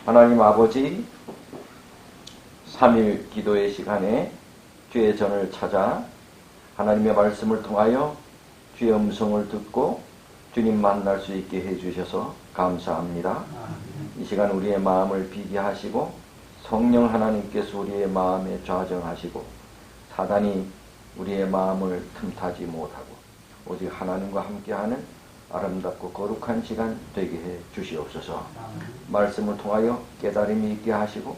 하나님 아버지, 3일 기도의 시간에 주의 전을 찾아 하나님의 말씀을 통하여 주의 음성을 듣고 주님 만날 수 있게 해주셔서 감사합니다. 이 시간 우리의 마음을 비게 하시고 성령 하나님께서 우리의 마음에 좌정하시고 사단이 우리의 마음을 틈타지 못하고 오직 하나님과 함께하는 아름답고 거룩한 시간 되게 해 주시옵소서. 말씀을 통하여 깨달음이 있게 하시고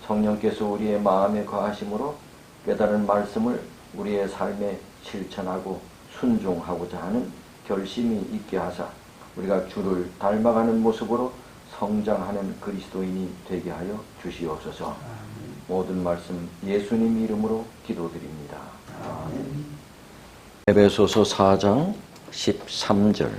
성령께서 우리의 마음에 거하심으로 깨달은 말씀을 우리의 삶에 실천하고 순종하고자 하는 결심이 있게 하사 우리가 주를 닮아가는 모습으로 성장하는 그리스도인이 되게 하여 주시옵소서. 모든 말씀 예수님 이름으로 기도드립니다. 아멘. 에베소서 4장 13절.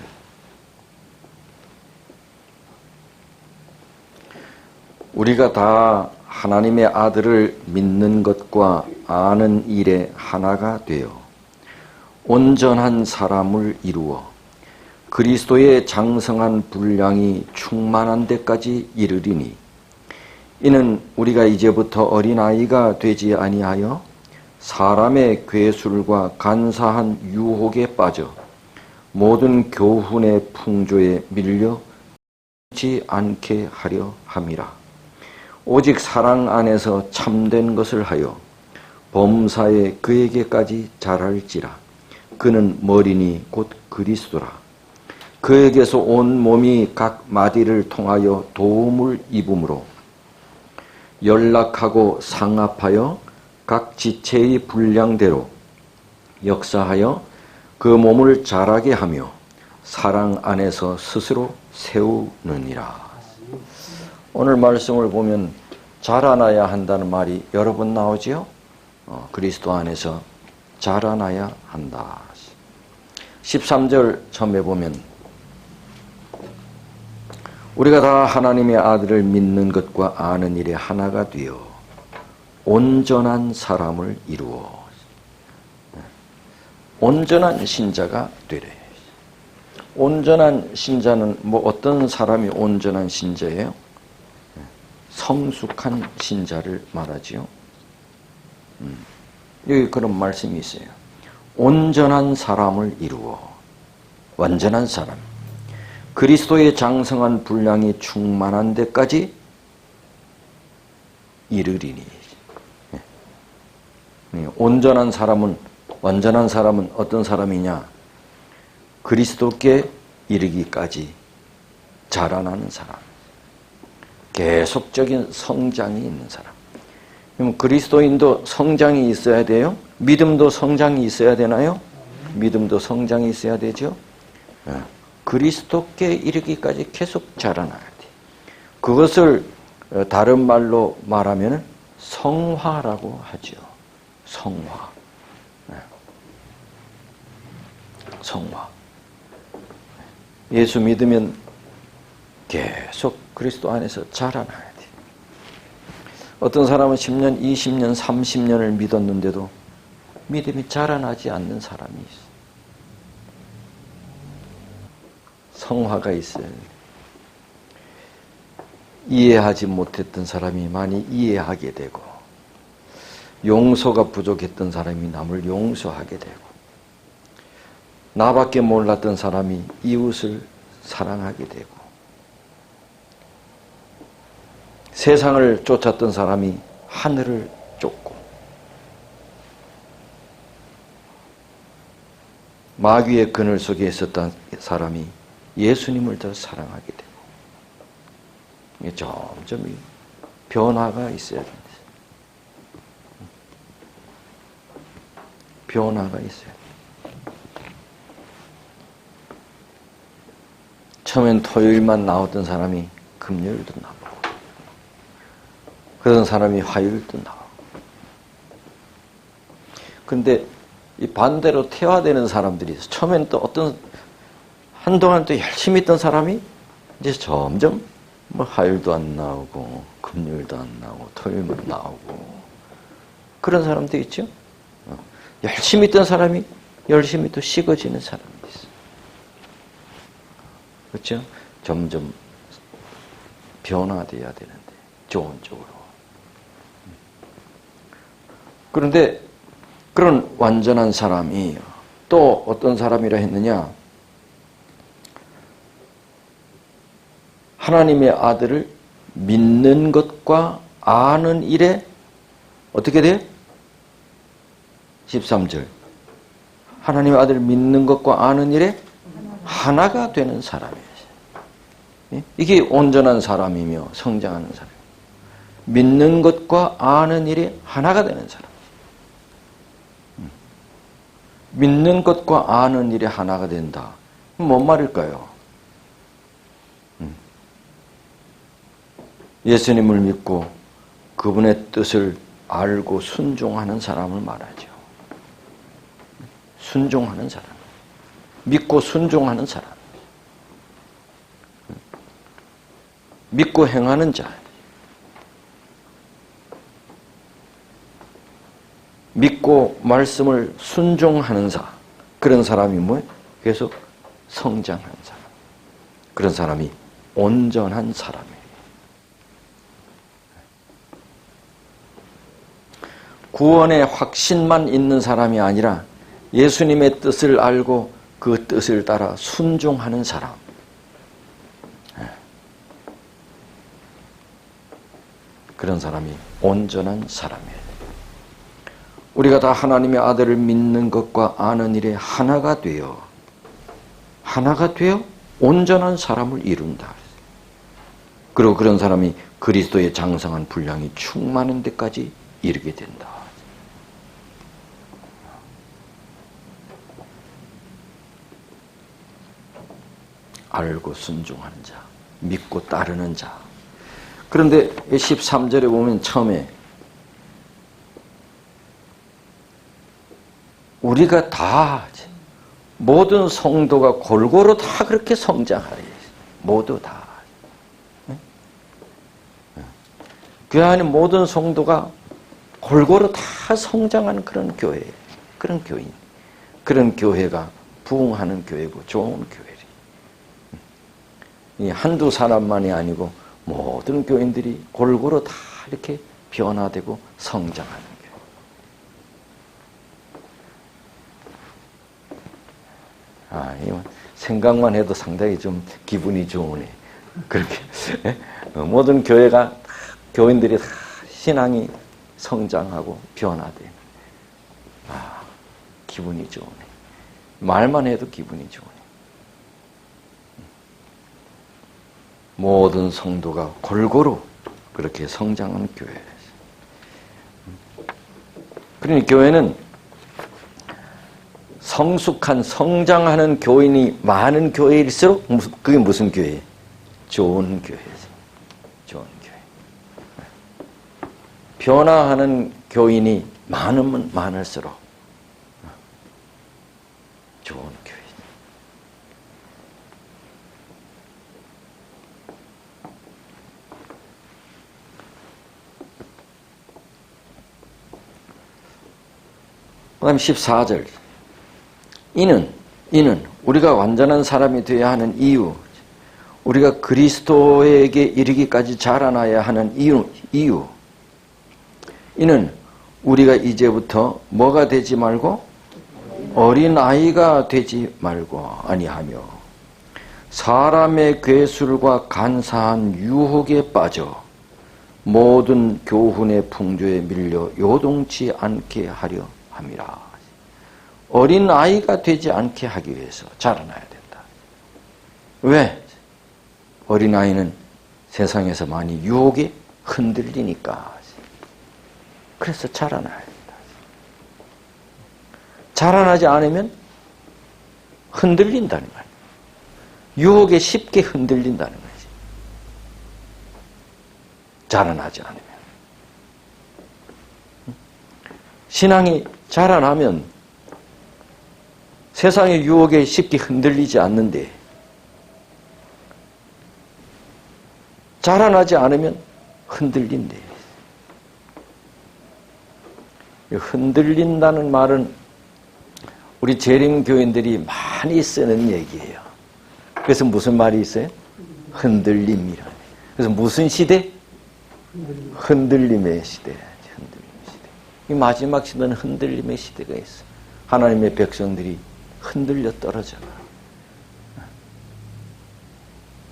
우리가 다 하나님의 아들을 믿는 것과 아는 일에 하나가 되어 온전한 사람을 이루어 그리스도의 장성한 분량이 충만한 데까지 이르리니 이는 우리가 이제부터 어린아이가 되지 아니하여 사람의 괴술과 간사한 유혹에 빠져 모든 교훈의 풍조에 밀려지 않게 하려 함이라. 오직 사랑 안에서 참된 것을 하여 범사에 그에게까지 자랄지라. 그는 머리니 곧 그리스도라. 그에게서 온 몸이 각 마디를 통하여 도움을 입음으로 연락하고 상합하여 각 지체의 분량대로 역사하여 그 몸을 자라게 하며 사랑 안에서 스스로 세우느니라. 오늘 말씀을 보면 자라나야 한다는 말이 여러 번 나오지요. 그리스도 안에서 자라나야 한다. 13절 처음에 보면 우리가 다 하나님의 아들을 믿는 것과 아는 일에 하나가 되어 온전한 사람을 이루어. 온전한 신자가 되래. 온전한 신자는 어떤 사람이 온전한 신자예요? 성숙한 신자를 말하지요. 여기 그런 말씀이 있어요. 온전한 사람을 이루어. 완전한 사람. 그리스도의 장성한 분량이 충만한 데까지 이르리니. 온전한 사람은, 완전한 사람은 어떤 사람이냐? 그리스도께 이르기까지 자라나는 사람. 계속적인 성장이 있는 사람. 그럼 그리스도인도 성장이 있어야 돼요? 믿음도 성장이 있어야 되나요? 믿음도 성장이 있어야 되죠? 그리스도께 이르기까지 계속 자라나야 돼. 그것을 다른 말로 말하면 성화라고 하죠. 성화. 성화. 예수 믿으면 계속 그리스도 안에서 자라나야 돼. 어떤 사람은 10년, 20년, 30년을 믿었는데도 믿음이 자라나지 않는 사람이 있어. 성화가 있어요. 이해하지 못했던 사람이 많이 이해하게 되고, 용서가 부족했던 사람이 남을 용서하게 되고, 나밖에 몰랐던 사람이 이웃을 사랑하게 되고, 세상을 쫓았던 사람이 하늘을 쫓고, 마귀의 그늘 속에 있었던 사람이 예수님을 더 사랑하게 되고, 이게 점점 변화가 있어야 됩니다. 변화가 있어요. 처음엔 토요일만 나오던 사람이 금요일도 나오고, 그런 사람이 화요일도 나오고. 근데 이 반대로 퇴화되는 사람들이 있어. 처음엔 또 한동안 또 열심히 있던 사람이 이제 점점 화요일도 안 나오고, 금요일도 안 나오고, 토요일만 나오고. 그런 사람도 있죠? 열심히 있던 사람이 열심히 또 식어지는 사람이 있어. 그렇죠? 점점 변화되어야 되는데 좋은 쪽으로. 그런데 그런 완전한 사람이 또 어떤 사람이라 했느냐? 하나님의 아들을 믿는 것과 아는 일에 어떻게 돼요? 13절. 하나님의 아들을 믿는 것과 아는 일에 하나가 되는 사람이에요. 이게 온전한 사람이며 성장하는 사람. 믿는 것과 아는 일에 하나가 되는 사람. 믿는 것과 아는 일에 하나가 된다. 뭔 말일까요? 예수님을 믿고 그분의 뜻을 알고 순종하는 사람을 말하죠. 순종하는 사람. 믿고 순종하는 사람. 믿고 행하는 자. 믿고 말씀을 순종하는 자. 그런 사람이 뭐예요? 계속 성장하는 사람. 그런 사람이 온전한 사람이에요. 구원의 확신만 있는 사람이 아니라 예수님의 뜻을 알고 그 뜻을 따라 순종하는 사람. 그런 사람이 온전한 사람이에요. 우리가 다 하나님의 아들을 믿는 것과 아는 일에 하나가 되어 온전한 사람을 이룬다. 그리고 그런 사람이 그리스도의 장성한 분량이 충만한 데까지 이르게 된다. 알고 순종하는 자, 믿고 따르는 자. 그런데 13절에 보면 처음에 우리가 다 모든 성도가 골고루 다 그렇게 성장하리. 모두 다. 교회 안에 모든 성도가 골고루 다 성장하는 그런 교회, 그런 교인, 그런 교회가 부흥하는 교회고 좋은 교회리. 이 한두 사람만이 아니고 모든 교인들이 골고루 다 이렇게 변화되고 성장하는 교회. 이건 생각만 해도 상당히 좀 기분이 좋으네. 그렇게 모든 교회가 교인들이 다 신앙이 성장하고 변화돼. 기분이 좋으네. 말만 해도 기분이 좋으네. 모든 성도가 골고루 그렇게 성장하는 교회예요. 그러니 교회는 성숙한 성장하는 교인이 많은 교회일수록 그게 무슨 교회예요? 좋은 교회죠. 좋은 교회. 변화하는 교인이 많으면 많을수록 좋은 교회. 그 다음 14절. 이는 우리가 완전한 사람이 되어야 하는 이유, 우리가 그리스도에게 이르기까지 자라나야 하는 이유. 이는 우리가 이제부터 뭐가 되지 말고 어린아이가 되지 말고 아니하며 사람의 괴술과 간사한 유혹에 빠져 모든 교훈의 풍조에 밀려 요동치 않게 하려 함이라. 어린아이가 되지 않게 하기 위해서 자라나야 된다. 왜? 어린아이는 세상에서 많이 유혹에 흔들리니까. 그래서 자라나야 된다. 자라나지 않으면 흔들린다는 거예요. 유혹에 쉽게 흔들린다는 거지. 자라나지 않으면. 신앙이 자라나면 세상의 유혹에 쉽게 흔들리지 않는데 자라나지 않으면 흔들린대. 흔들린다는 말은 우리 재림교인들이 많이 쓰는 얘기예요. 그래서 무슨 말이 있어요? 흔들림이라. 그래서 무슨 시대? 흔들림의 시대. 흔들림의 시대. 이 마지막 시대는 흔들림의 시대가 있어. 하나님의 백성들이 흔들려 떨어져가.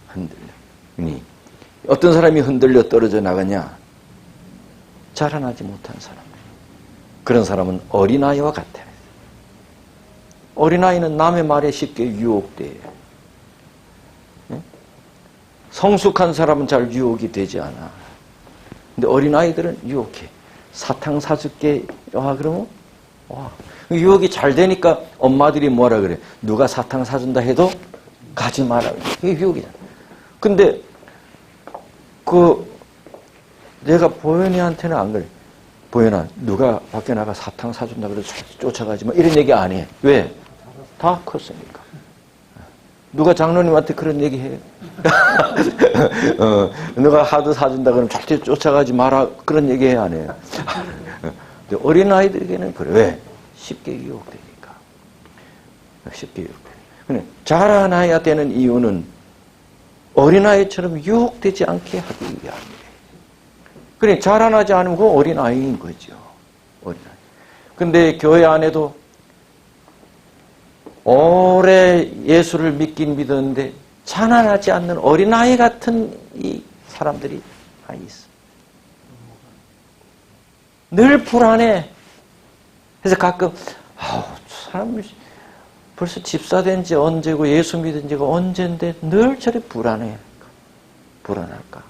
흔들려. 어떤 사람이 흔들려 떨어져 나가냐? 자라나지 못한 사람. 그런 사람은 어린아이와 같아. 어린아이는 남의 말에 쉽게 유혹돼요. 성숙한 사람은 잘 유혹이 되지 않아. 근데 어린아이들은 유혹해. 사탕 사줄게. 그러면 와. 유혹이 잘 되니까 엄마들이 뭐라 그래? 누가 사탕 사준다 해도 가지 마라. 이게 유혹이잖아. 근데 내가 보현이한테는 안 그래. 보현아, 누가 밖에 나가 사탕 사준다 그래서 쫓아가지 마. 이런 얘기 안 해. 왜? 다 컸으니까. 누가 장로님한테 그런 얘기 해요? 누가 하도 사준다 그러면 절대 쫓아가지 마라. 그런 얘기 해, 안 해요? 근데 어린아이들에게는 그래. 왜? 쉽게 유혹되니까. 쉽게 유혹되니까. 자라나야 되는 이유는 어린아이처럼 유혹되지 않게 하기 위함이에요. 그래, 자라나지 않으면 그 어린아이인 거죠. 어린아이. 근데 교회 안에도 오래 예수를 믿긴 믿었는데 자라나지 않는 어린아이 같은 이 사람들이 많이 있어. 늘 불안해. 그래서 가끔 사람 벌써 집사 된 지 언제고 예수 믿은 지가 언젠데 늘 저리 불안해. 불안할까?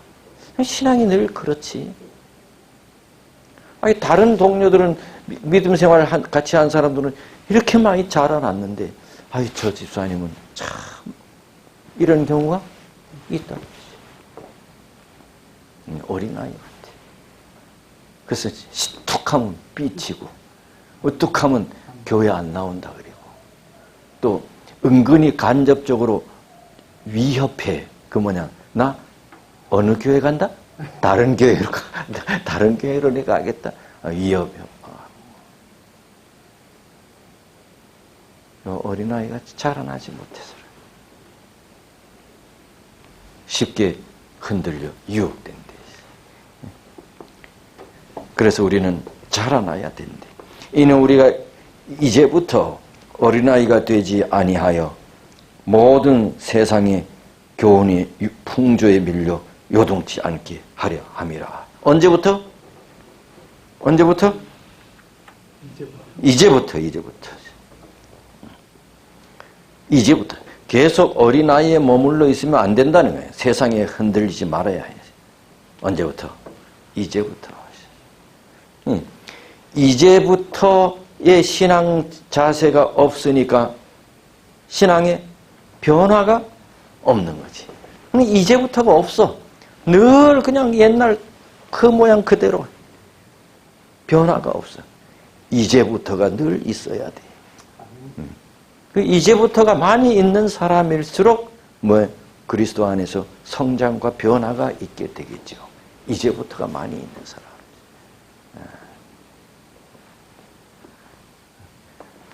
신앙이 늘 그렇지. 아니 다른 동료들은 믿음 생활 같이 한 사람들은 이렇게 많이 자라났는데 저 집사님은 참 이런 경우가 있다. 어린아이 같아. 그래서 툭하면 삐치고 우뚝하면 교회 안 나온다 그리고 또 은근히 간접적으로 위협해. 나 어느 교회 간다? 다른 교회로 가. 다른 교회로 내가 가겠다. 위협해. 어린아이가 자라나지 못해서 쉽게 흔들려 유혹된대. 그래서 우리는 자라나야 된대. 이는 우리가 이제부터 어린아이가 되지 아니하여 모든 세상의 교훈이 풍조에 밀려 요동치 않게 하려 함이라. 언제부터? 이제부터. 계속 어린아이에 머물러 있으면 안 된다는 거예요. 세상에 흔들리지 말아야 해요. 언제부터? 이제부터. 이제부터의 신앙 자세가 없으니까 신앙에 변화가 없는 거지. 이제부터가 없어. 늘 그냥 옛날 그 모양 그대로. 변화가 없어. 이제부터가 늘 있어야 돼. 이제부터가 많이 있는 사람일수록 그리스도 안에서 성장과 변화가 있게 되겠죠. 이제부터가 많이 있는 사람.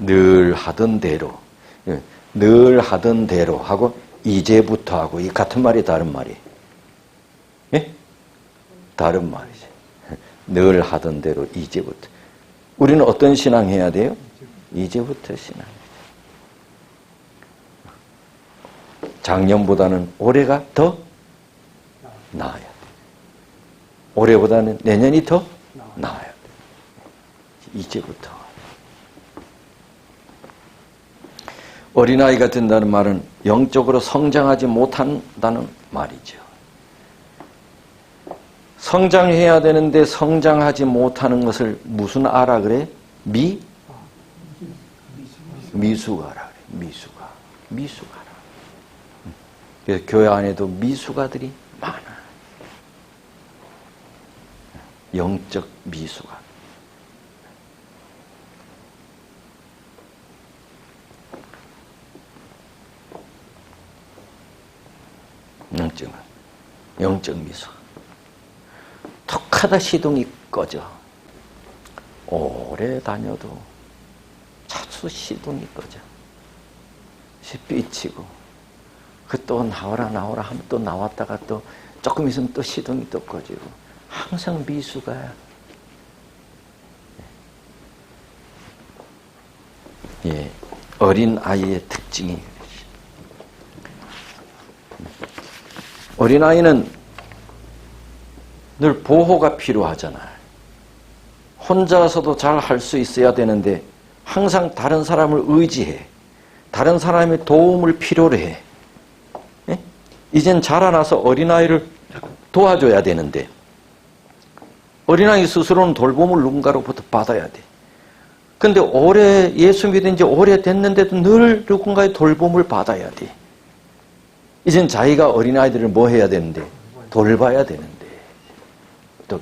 늘 하던 대로 하고 이제부터 하고 이 같은 말이 다른 말이. 예? 다른 말이지. 늘 하던 대로 이제부터. 우리는 어떤 신앙 해야 돼요? 이제부터 신앙. 작년보다는 올해가 더 나아야 돼. 올해보다는 내년이 더 나아야 돼. 이제부터. 어린아이가 된다는 말은 영적으로 성장하지 못한다는 말이죠. 성장해야 되는데 성장하지 못하는 것을 무슨 아라 그래? 미수가라 그래. 미수가라. 그래서 교회 안에도 미수가들이 많아. 영적 미수가. 영적 미수. 톡하다 시동이 꺼져. 오래 다녀도 차수 시동이 꺼져. 삐치고 그 또 나와라 하면 또 나왔다가 또 조금 있으면 또 시동이 또 꺼지고 항상 미수가 예, 어린 아이의 특징이 어린 아이는 늘 보호가 필요하잖아요. 혼자서도 잘 할 수 있어야 되는데 항상 다른 사람을 의지해. 다른 사람의 도움을 필요로 해. 예? 이젠 자라나서 어린아이를 도와줘야 되는데 어린아이 스스로는 돌봄을 누군가로부터 받아야 돼. 근데 오래 예수 믿은 지 오래됐는데도 늘 누군가의 돌봄을 받아야 돼. 이젠 자기가 어린아이들을 뭐 해야 되는데? 돌봐야 되는데. 또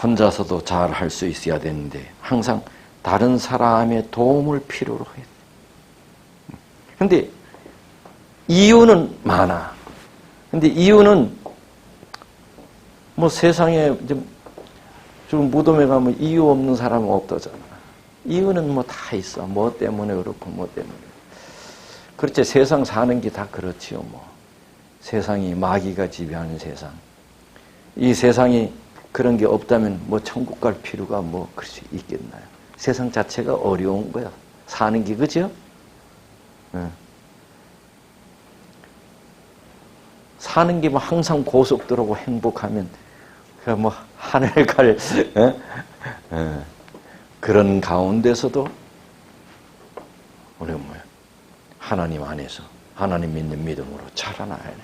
혼자서도 잘 할 수 있어야 되는데 항상 다른 사람의 도움을 필요로 해. 근데 이유는 많아. 근데 이유는 뭐 세상에 지금 무덤에 가면 이유 없는 사람은 없다잖아. 이유는 뭐 다 있어. 뭐 때문에 그렇고 뭐 때문에. 그렇지. 세상 사는 게 다 그렇지요. 뭐 세상이 마귀가 지배하는 세상. 이 세상이 그런 게 없다면 뭐 천국 갈 필요가 뭐 그럴 수 있겠나요? 세상 자체가 어려운 거야. 사는 게 그죠? 응. 사는 게 뭐 항상 고속도로고 행복하면 그 뭐 하늘 갈 그런 가운데서도 우리가 뭐야? 하나님 안에서 하나님 믿는 믿음으로 자라나야 돼.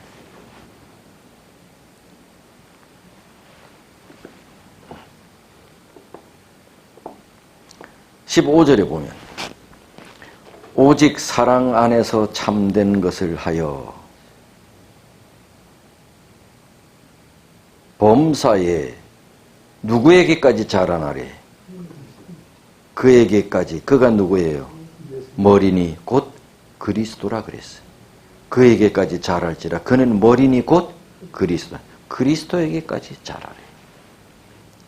(15절에) 보면 오직 사랑 안에서 참된 것을 하여 범사에 누구에게까지 자라나래? 그에게까지. 그가 누구예요? 머리니 곧 그리스도라 그랬어요. 그에게까지 자랄지라. 그는 머리니 곧 그리스도. 그리스도에게까지 자라래.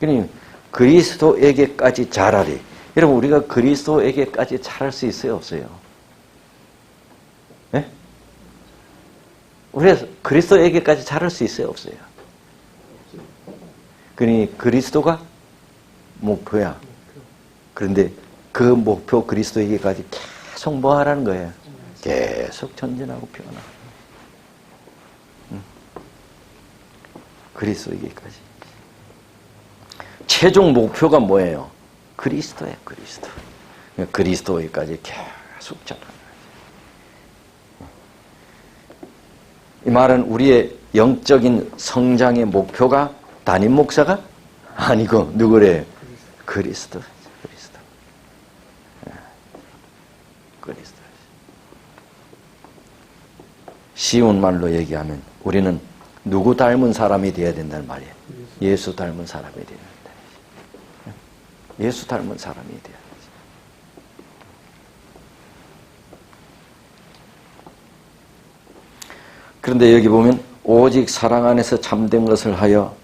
그러니 그리스도에게까지 자라래. 여러분 우리가 그리스도에게까지 자랄 수 있어요? 없어요? 네? 우리가 그리스도에게까지 자랄 수 있어요? 없어요? 그러니 그리스도가 목표야. 그런데 그 목표 그리스도에게까지 계속 뭐 하라는 거예요? 계속 전진하고 변화하고. 그리스도에게까지. 최종 목표가 뭐예요? 그리스도예요. 그리스도. 그리스도에게까지 계속 자라는 거예요. 이 말은 우리의 영적인 성장의 목표가 담임 목사가 아니고 누구래요? 그리스도. 그리스도. 그리스도. 쉬운 말로 얘기하면 우리는 누구 닮은 사람이 되어야 된다는 말이에요. 예수 닮은 사람이 되어야 된다. 예수 닮은 사람이 되어야 된다. 그런데 여기 보면 오직 사랑 안에서 참된 것을 하여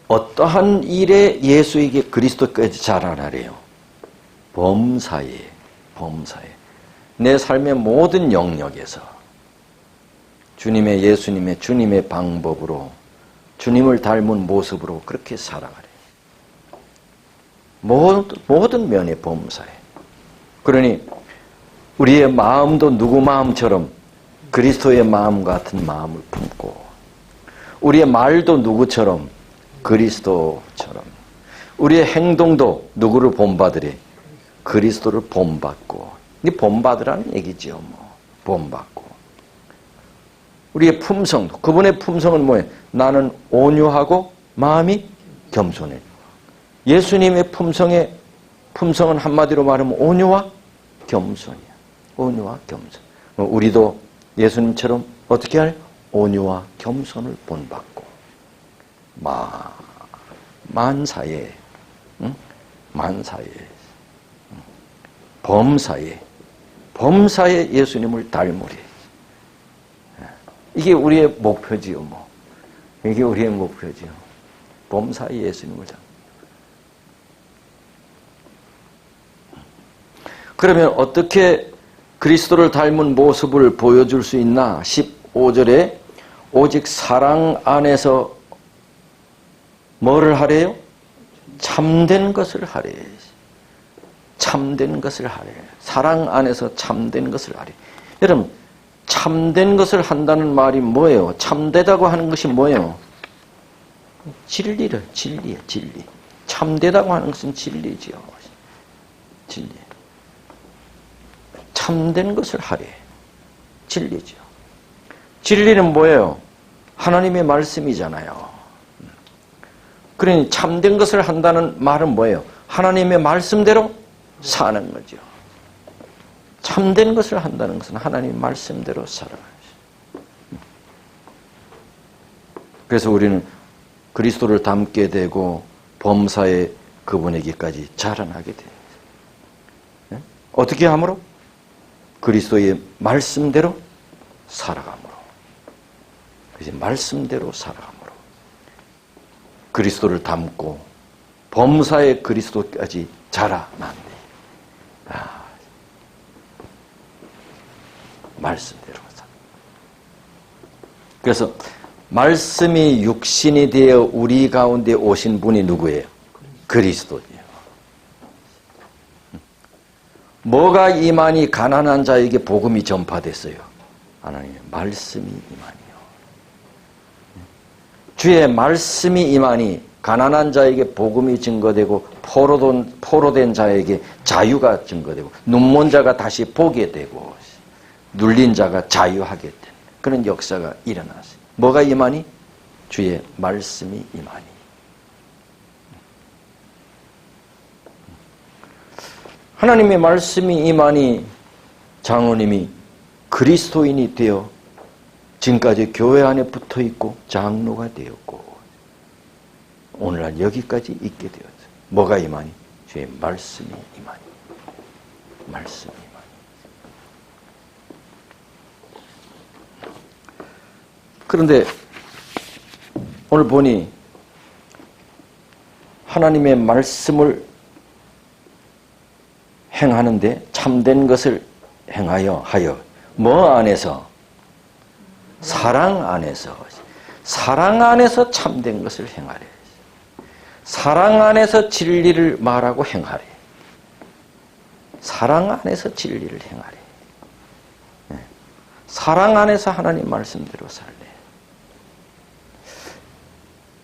어떠한 일에 예수에게 그리스도까지 자라나래요. 범사에. 내 삶의 모든 영역에서 주님의 예수님의 주님의 방법으로 주님을 닮은 모습으로 그렇게 살아가래요. 모든 면의 범사에. 그러니 우리의 마음도 누구 마음처럼 그리스도의 마음 같은 마음을 품고 우리의 말도 누구처럼 그리스도처럼 우리의 행동도 누구를 본받으래? 그리스도를 본받고. 이 본받으라는 얘기죠. 뭐 본받고. 우리의 품성도 그분의 품성은 뭐예요? 나는 온유하고 마음이 겸손해. 예수님의 품성은 한마디로 말하면 온유와 겸손이야. 온유와 겸손. 우리도 예수님처럼 어떻게 할? 온유와 겸손을 본받고 만사에, 만사에, 범사에 예수님을 닮으리. 이게 우리의 목표지요. 뭐 이게 우리의 목표지요. 범사에 예수님을 닮. 그러면 어떻게 그리스도를 닮은 모습을 보여줄 수 있나? 15절에 오직 사랑 안에서 뭐를 하래요? 참된 것을 하래. 참된 것을 하래. 사랑 안에서 참된 것을 하래. 여러분, 참된 것을 한다는 말이 뭐예요? 참되다고 하는 것이 뭐예요? 진리예요. 진리. 참되다고 하는 것은 진리지요. 진리. 참된 것을 하래. 진리죠. 진리는 뭐예요? 하나님의 말씀이잖아요. 그러니 참된 것을 한다는 말은 뭐예요? 하나님의 말씀대로 사는 거죠. 참된 것을 한다는 것은 하나님의 말씀대로 살아가는 거죠. 그래서 우리는 그리스도를 닮게 되고 범사에 그분에게까지 자라나게 됩니다. 어떻게 함으로? 그리스도의 말씀대로 살아감으로. 그래서 말씀대로 살아감으로. 그리스도를 닮고 범사에 그리스도까지 자라난대. 말씀대로 살아. 그래서 말씀이 육신이 되어 우리 가운데 오신 분이 누구예요? 그리스도예요. 뭐가 임하니 가난한 자에게 복음이 전파됐어요? 하나님의 말씀이 임하니요. 주의 말씀이 임하니 가난한 자에게 복음이 증거되고 포로된 자에게 자유가 증거되고 눈먼 자가 다시 보게 되고 눌린 자가 자유하게 된 그런 역사가 일어났어요. 뭐가 임하니? 주의 말씀이 임하니. 하나님의 말씀이 임하니 장로님이 그리스도인이 되어 지금까지 교회 안에 붙어있고 장로가 되었고 오늘날 여기까지 있게 되었어요. 뭐가 임하니? 주의 말씀이 임하니. 말씀이 임하니. 그런데 오늘 보니 하나님의 말씀을 행하는데 참된 것을 행하여 뭐 안에서? 사랑 안에서. 사랑 안에서 참된 것을 행하래. 사랑 안에서 진리를 말하고 행하래. 사랑 안에서 진리를 행하래. 사랑 안에서 하나님 말씀대로 살래.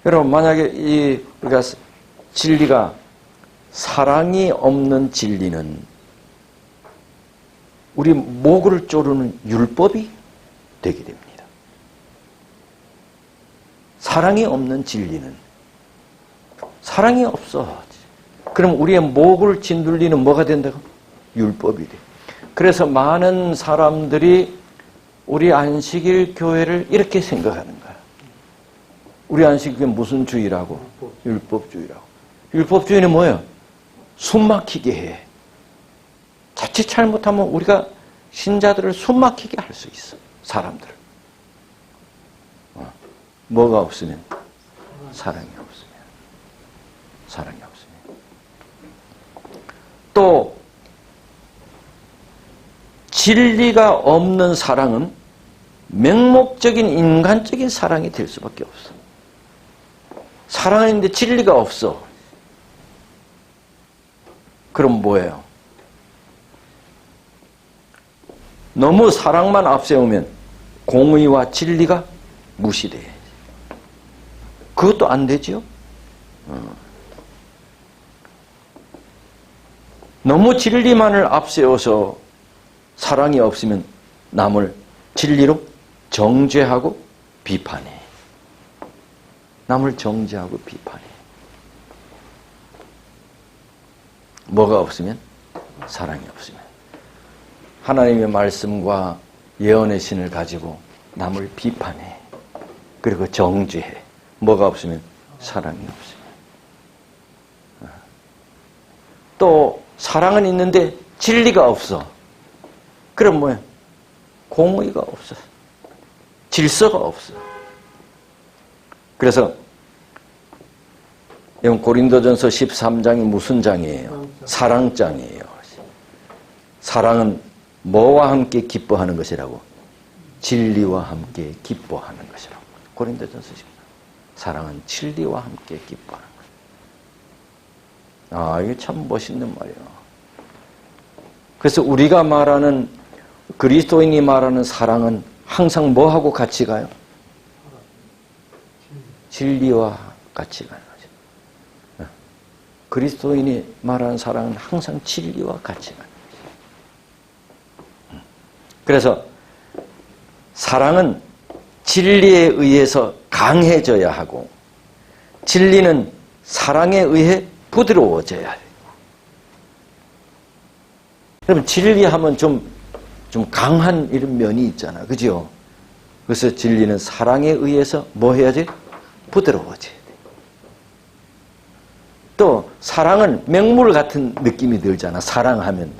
여러분, 만약에 우리가 진리가 사랑이 없는 진리는 우리 목을 조르는 율법이 되게 됩니다. 사랑이 없는 진리는 사랑이 없어. 그럼 우리의 목을 짓눌리는 뭐가 된다고? 율법이 돼. 그래서 많은 사람들이 우리 안식일 교회를 이렇게 생각하는 거야. 우리 안식일은 무슨 주의라고? 율법주의라고. 율법주의는 뭐예요? 숨 막히게 해. 자칫 잘못하면 우리가 신자들을 숨 막히게 할 수 있어. 사람들을. 뭐가 없으면? 사랑이 없으면. 사랑이 없으면. 또 진리가 없는 사랑은 맹목적인 인간적인 사랑이 될 수밖에 없어. 사랑하는데 진리가 없어. 그럼 뭐예요? 너무 사랑만 앞세우면 공의와 진리가 무시돼. 그것도 안 되죠. 너무 진리만을 앞세워서 사랑이 없으면 남을 진리로 정죄하고 비판해. 남을 정죄하고 비판해. 뭐가 없으면? 사랑이 없으면. 하나님의 말씀과 예언의 신을 가지고 남을 비판해. 그리고 정죄해. 뭐가 없으면? 사랑이 없으면. 또 사랑은 있는데 진리가 없어. 그럼 뭐야? 공의가 없어. 질서가 없어. 그래서 이건 고린도전서 13장이 무슨 장이에요? 사랑장이에요. 사랑은 뭐와 함께 기뻐하는 것이라고? 진리와 함께 기뻐하는 것이라고. 고린도전서 14. 사랑은 진리와 함께 기뻐하는 것. 이게 참 멋있는 말이에요. 그래서 우리가 말하는, 그리스도인이 말하는 사랑은 항상 뭐하고 같이 가요? 진리와 같이 가는 거죠. 그리스도인이 말하는 사랑은 항상 진리와 같이 가는 거죠. 그래서 사랑은 진리에 의해서 강해져야 하고, 진리는 사랑에 의해 부드러워져야 해요. 그러면 진리하면 좀 강한 이런 면이 있잖아. 그죠? 그래서 진리는 사랑에 의해서 뭐 해야지? 부드러워져야 돼. 또 사랑은 맹물 같은 느낌이 들잖아. 사랑하면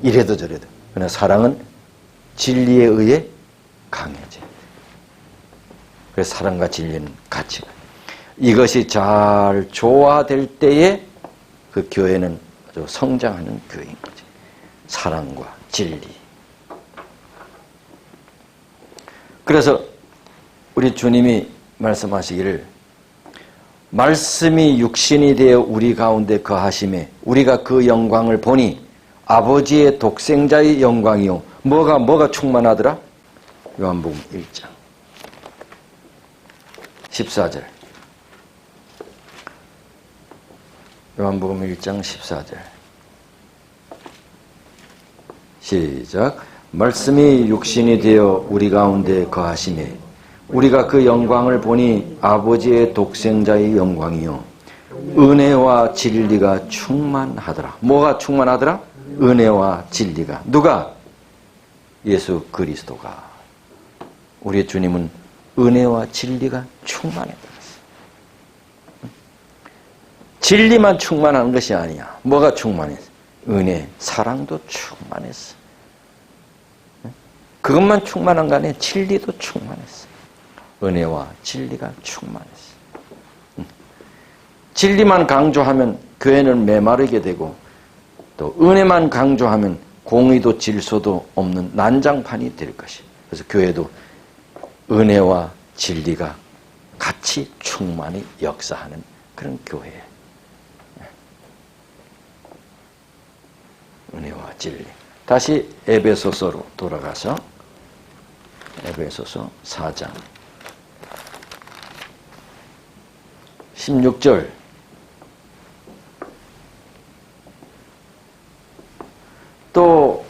이래도 저래도. 그러나 사랑은 진리에 의해 강해져야 돼. 그래서 사랑과 진리는 같이 가요. 이것이 잘 조화될 때에 그 교회는 아주 성장하는 교회인 거지. 사랑과 진리. 그래서 우리 주님이 말씀하시기를 말씀이 육신이 되어 우리 가운데 거하심에 우리가 그 영광을 보니 아버지의 독생자의 영광이요. 뭐가 충만하더라? 요한복음 1장 14절. 요한복음 1장 14절. 시작. 말씀이 육신이 되어 우리 가운데 거하시매 우리가 그 영광을 보니 아버지의 독생자의 영광이요 은혜와 진리가 충만하더라. 뭐가 충만하더라? 은혜와 진리가. 누가? 예수 그리스도가. 우리 주님은 은혜와 진리가 충만했다. 진리만 충만한 것이 아니야. 뭐가 충만했어? 은혜, 사랑도 충만했어. 그것만 충만한 거 아니야. 진리도 충만했어. 은혜와 진리가 충만했어. 진리만 강조하면 교회는 메마르게 되고, 또 은혜만 강조하면 공의도 질서도 없는 난장판이 될 것이야. 그래서 교회도 은혜와 진리가 같이 충만히 역사하는 그런 교회예요. 은혜와 진리. 다시 에베소서로 돌아가서 에베소서 4장 16절. 또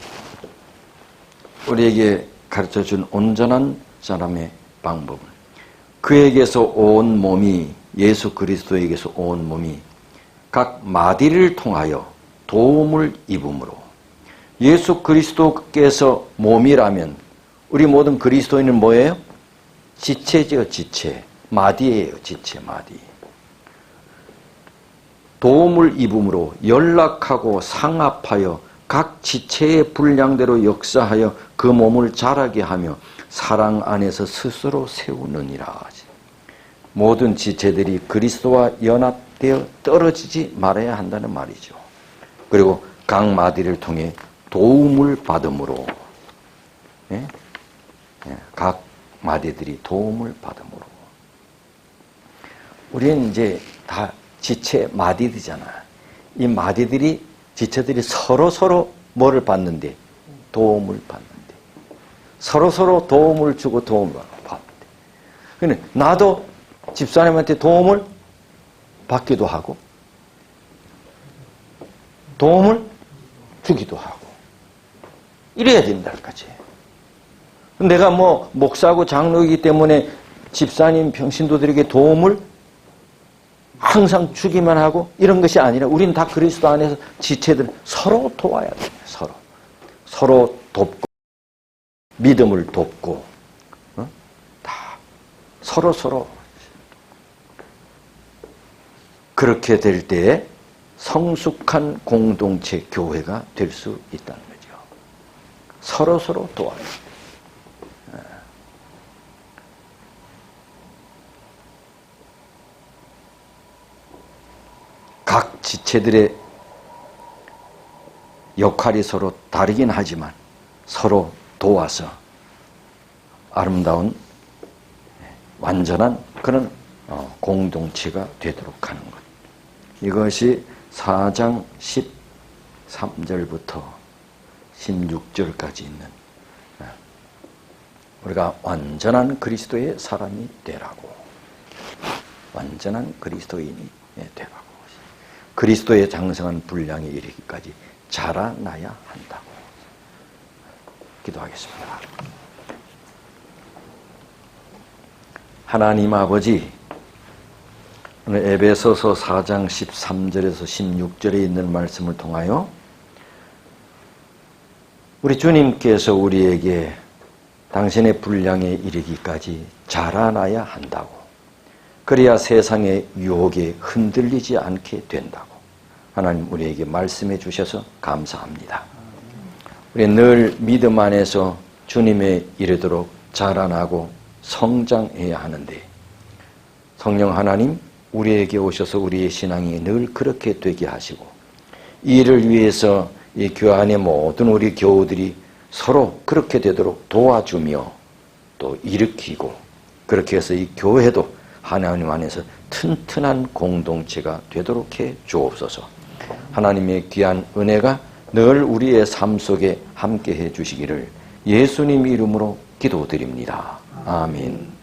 우리에게 가르쳐준 온전한 사람의 방법은 그에게서 온 몸이, 예수 그리스도에게서 온 몸이 각 마디를 통하여 도움을 입음으로. 예수 그리스도께서 몸이라면 우리 모든 그리스도인은 뭐예요? 지체죠. 지체. 마디예요. 지체, 마디. 도움을 입음으로 연락하고 상합하여 각 지체의 분량대로 역사하여 그 몸을 자라게 하며 사랑 안에서 스스로 세우느니라. 모든 지체들이 그리스도와 연합되어 떨어지지 말아야 한다는 말이죠. 그리고 각 마디를 통해 도움을 받음으로, 각 마디들이 도움을 받음으로. 우리는 이제 다 지체 마디들이잖아. 이 마디들이, 지체들이 서로 뭐를 받는데? 도움을 받는데. 서로 도움을 주고 도움을 받는데. 근데 나도 집사님한테 도움을 받기도 하고, 도움을 주기도 하고, 이래야 된다, 까지. 내가 뭐, 목사고 장로이기 때문에 집사님, 평신도들에게 도움을 항상 주기만 하고, 이런 것이 아니라, 우리는 다 그리스도 안에서 지체들 서로 도와야 돼요, 서로. 서로 돕고, 믿음을 돕고, 다 서로. 그렇게 될 때에 성숙한 공동체 교회가 될 수 있다는 거죠. 서로 도와요. 각 지체들의 역할이 서로 다르긴 하지만 서로 도와서 아름다운 완전한 그런 공동체가 되도록 하는 것. 이것이 4장 13절부터 16절까지 있는 우리가 완전한 그리스도의 사람이 되라고, 완전한 그리스도인이 되라고, 그리스도의 장성한 분량에 이르기까지 자라나야 한다고. 기도하겠습니다. 하나님 아버지, 오늘 에베소서 4장 13절에서 16절에 있는 말씀을 통하여 우리 주님께서 우리에게 당신의 분량에 이르기까지 자라나야 한다고, 그래야 세상의 유혹에 흔들리지 않게 된다고 하나님 우리에게 말씀해 주셔서 감사합니다. 우리 늘 믿음 안에서 주님에 이르도록 자라나고 성장해야 하는데, 성령 하나님 우리에게 오셔서 우리의 신앙이 늘 그렇게 되게 하시고, 이 일을 위해서 이 교회 안의 모든 우리 교우들이 서로 그렇게 되도록 도와주며 또 일으키고, 그렇게 해서 이 교회도 하나님 안에서 튼튼한 공동체가 되도록 해 주옵소서. 하나님의 귀한 은혜가 늘 우리의 삶 속에 함께 해 주시기를 예수님 이름으로 기도드립니다. 아멘.